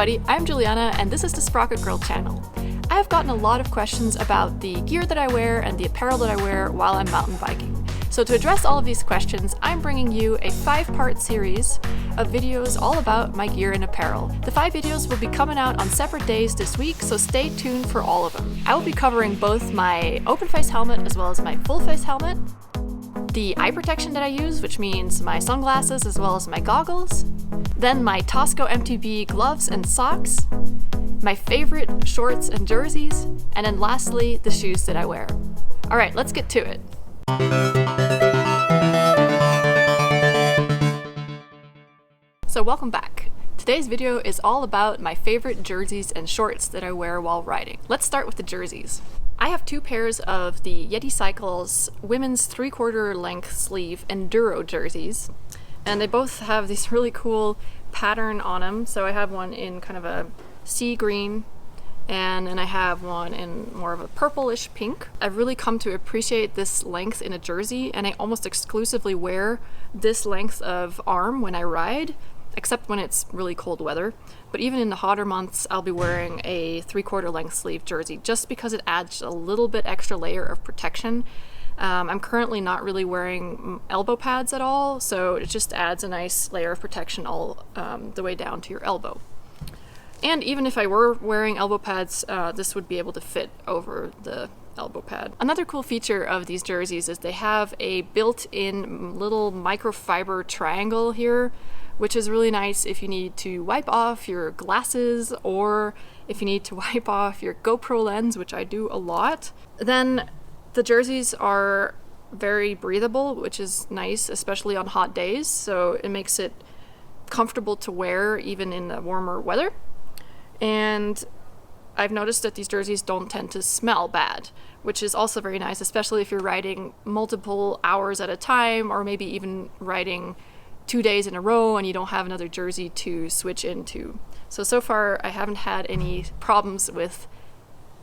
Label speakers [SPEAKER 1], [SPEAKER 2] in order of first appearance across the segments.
[SPEAKER 1] everybody, I'm Juliana and this is the Sprocket Girl channel. I have gotten a lot of questions about the gear that I wear and the apparel that I wear while I'm mountain biking. So to address all of these questions, I'm bringing you a 5-part series of videos all about my gear and apparel. The 5 videos will be coming out on separate days this week, so stay tuned for all of them. I will be covering both my open face helmet as well as my full face helmet, the eye protection that I use, which means my sunglasses as well as my goggles, then my Tosco MTB gloves and socks, my favorite shorts and jerseys, and then lastly, the shoes that I wear. All right, let's get to it. So welcome back. Today's video is all about my favorite jerseys and shorts that I wear while riding. Let's start with the jerseys. I have 2 pairs of the Yeti Cycles women's 3/4 length sleeve enduro jerseys, and they both have this really cool pattern on them. So I have one in kind of a sea green, and then I have one in more of a purplish pink. I've really come to appreciate this length in a jersey, and I almost exclusively wear this length of arm when I ride, except when it's really cold weather. But even in the hotter months, I'll be wearing a 3/4 length sleeve jersey just because it adds a little bit extra layer of protection. I'm currently not really wearing elbow pads at all, so it just adds a nice layer of protection all the way down to your elbow. And even if I were wearing elbow pads, this would be able to fit over the elbow pad. Another cool feature of these jerseys is they have a built-in little microfiber triangle here, which is really nice if you need to wipe off your glasses or if you need to wipe off your GoPro lens, which I do a lot. Then the jerseys are very breathable, which is nice, especially on hot days, so it makes it comfortable to wear even in the warmer weather. And I've noticed that these jerseys don't tend to smell bad, which is also very nice, especially if you're riding multiple hours at a time, or maybe even riding 2 days in a row and you don't have another jersey to switch into. So far I haven't had any problems with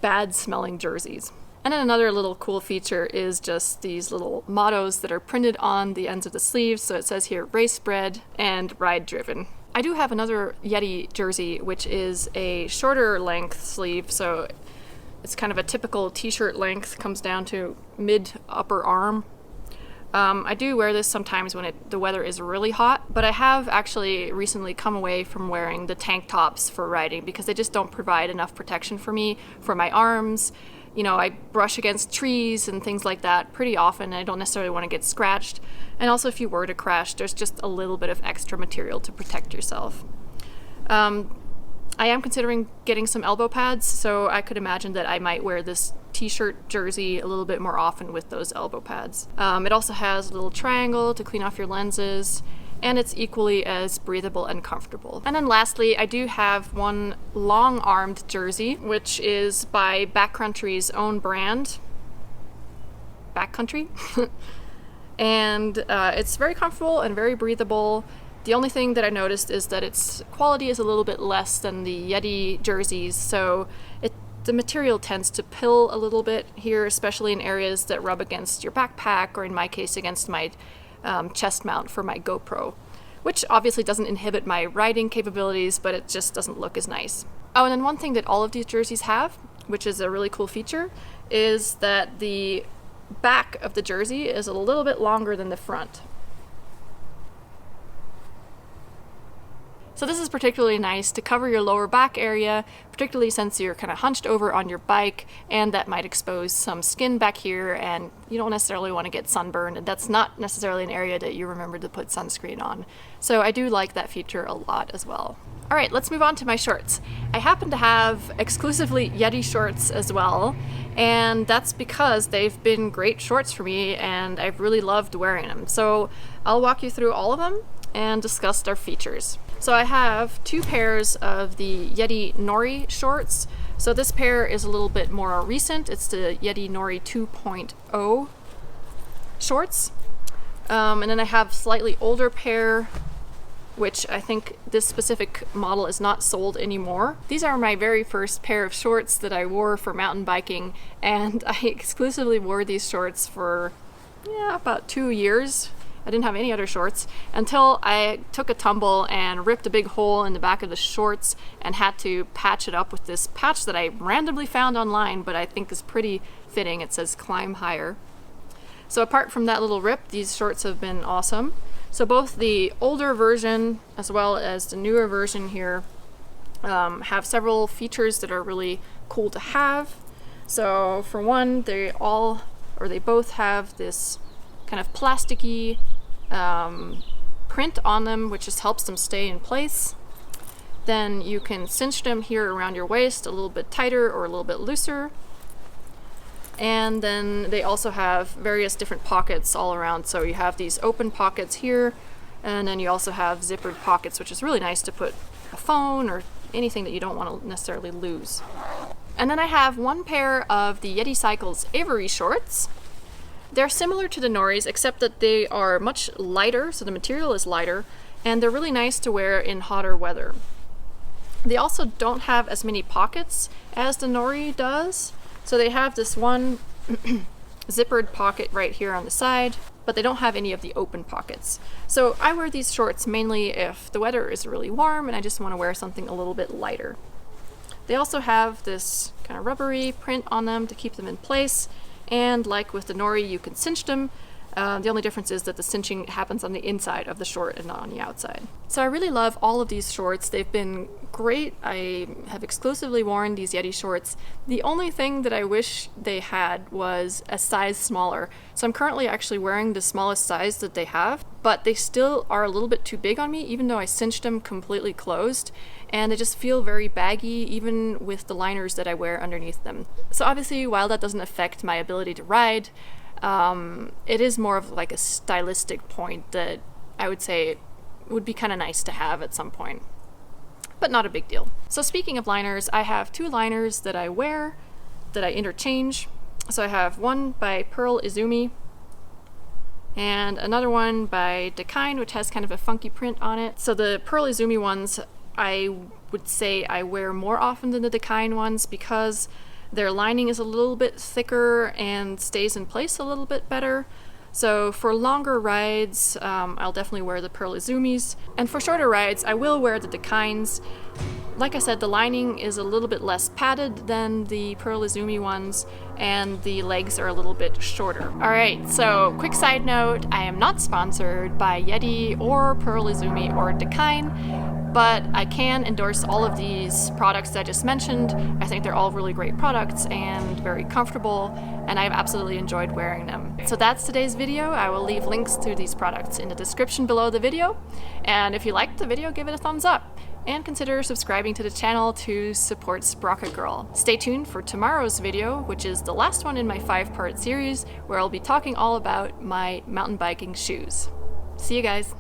[SPEAKER 1] bad smelling jerseys. And then another little cool feature is just these little mottos that are printed on the ends of the sleeves. So it says here, race bred and ride driven. I do have another Yeti jersey, which is a shorter length sleeve, so it's kind of a typical t-shirt length, comes down to mid-upper arm. I do wear this sometimes when the weather is really hot, but I have actually recently come away from wearing the tank tops for riding because they just don't provide enough protection for me, for my arms. You know, I brush against trees and things like that pretty often, and I don't necessarily want to get scratched. And also if you were to crash, there's just a little bit of extra material to protect yourself. I am considering getting some elbow pads, so I could imagine that I might wear this t-shirt jersey a little bit more often with those elbow pads. It also has a little triangle to clean off your lenses, and it's equally as breathable and comfortable. And then lastly, I do have one long-armed jersey, which is by Backcountry's own brand, Backcountry. And it's very comfortable and very breathable. The only thing that I noticed is that its quality is a little bit less than the Yeti jerseys, so the material tends to pill a little bit here, especially in areas that rub against your backpack, or in my case against my chest mount for my GoPro, which obviously doesn't inhibit my riding capabilities, but it just doesn't look as nice. Oh, and then one thing that all of these jerseys have, which is a really cool feature, is that the back of the jersey is a little bit longer than the front. So this is particularly nice to cover your lower back area, particularly since you're kind of hunched over on your bike, and that might expose some skin back here, and you don't necessarily want to get sunburned, and that's not necessarily an area that you remember to put sunscreen on. So I do like that feature a lot as well. All right, let's move on to my shorts. I happen to have exclusively Yeti shorts as well, and that's because they've been great shorts for me, and I've really loved wearing them. So I'll walk you through all of them and discuss their features. So I have 2 pairs of the Yeti Nori shorts. So this pair is a little bit more recent. It's the Yeti Nori 2.0 shorts. And then I have a slightly older pair, which I think this specific model is not sold anymore. These are my very first pair of shorts that I wore for mountain biking, and I exclusively wore these shorts for about 2 years. I didn't have any other shorts until I took a tumble and ripped a big hole in the back of the shorts and had to patch it up with this patch that I randomly found online, but I think is pretty fitting. It says "Climb Higher." So apart from that little rip, these shorts have been awesome. So both the older version as well as the newer version here have several features that are really cool to have. So for one, they both have this kind of plasticky print on them, which just helps them stay in place. Then you can cinch them here around your waist a little bit tighter or a little bit looser. And then they also have various different pockets all around. So you have these open pockets here, and then you also have zippered pockets, which is really nice to put a phone or anything that you don't want to necessarily lose. And then I have one pair of the Yeti Cycles Avery shorts. They're similar to the Noris, except that they are much lighter, so the material is lighter, and they're really nice to wear in hotter weather. They also don't have as many pockets as the Nori does. So they have this one zippered pocket right here on the side, but they don't have any of the open pockets. So I wear these shorts mainly if the weather is really warm and I just want to wear something a little bit lighter. They also have this kind of rubbery print on them to keep them in place, and like with the Nori, you can cinch them. The only difference is that the cinching happens on the inside of the short and not on the outside. So I really love all of these shorts. They've been great. I have exclusively worn these Yeti shorts. The only thing that I wish they had was a size smaller. So I'm currently actually wearing the smallest size that they have, but they still are a little bit too big on me, even though I cinched them completely closed. And they just feel very baggy, even with the liners that I wear underneath them. So obviously, while that doesn't affect my ability to ride, it is more of like a stylistic point that I would say would be kind of nice to have at some point, but not a big deal. So speaking of liners, I have two liners that I wear that I interchange. So I have one by Pearl Izumi and another one by Dakine, which has kind of a funky print on it. So the Pearl Izumi ones I would say I wear more often than the Dakine ones because their lining is a little bit thicker and stays in place a little bit better. So for longer rides, I'll definitely wear the Pearl Izumis. And for shorter rides, I will wear the Dakines. Like I said, the lining is a little bit less padded than the Pearl Izumi ones, and the legs are a little bit shorter. Alright, so quick side note, I am not sponsored by Yeti or Pearl Izumi or Dakine, but I can endorse all of these products that I just mentioned. I think they're all really great products and very comfortable, and I've absolutely enjoyed wearing them. So that's today's video. I will leave links to these products in the description below the video, and if you liked the video, give it a thumbs up, and consider subscribing to the channel to support Sprocket Girl. Stay tuned for tomorrow's video, which is the last one in my 5-part series, where I'll be talking all about my mountain biking shoes. See you guys!